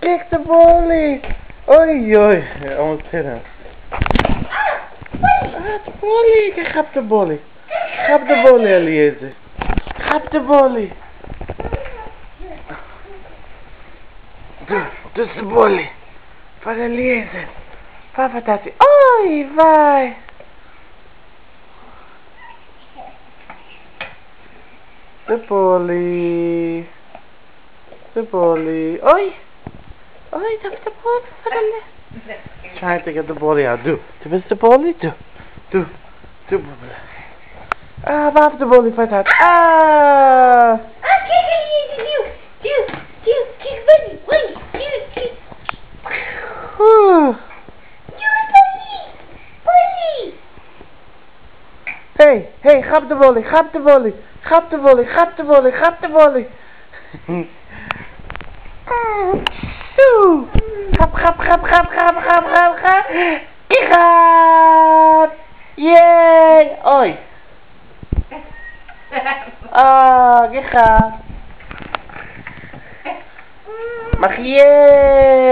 Kijk de bolie. Oei, oei. Almost hit him. De bolie. Kijk, grab de bolie. Grab de bolie, Eliezer. Grab de bolie. Doe de bolie. Van Eliezer. Papa, tati. Oei, vai. De bolie. De bolie. Oei. Oei, dat is de bolie van Eliezer. Trying to get the bolie out. Do. Where's the bolie? Do. Ah, waar heeft de bolie van het? Ah! Hey, grab de bolie. Grab de bolie. Grab. Grab. Yay! Oi. Ah, grab. Mag je?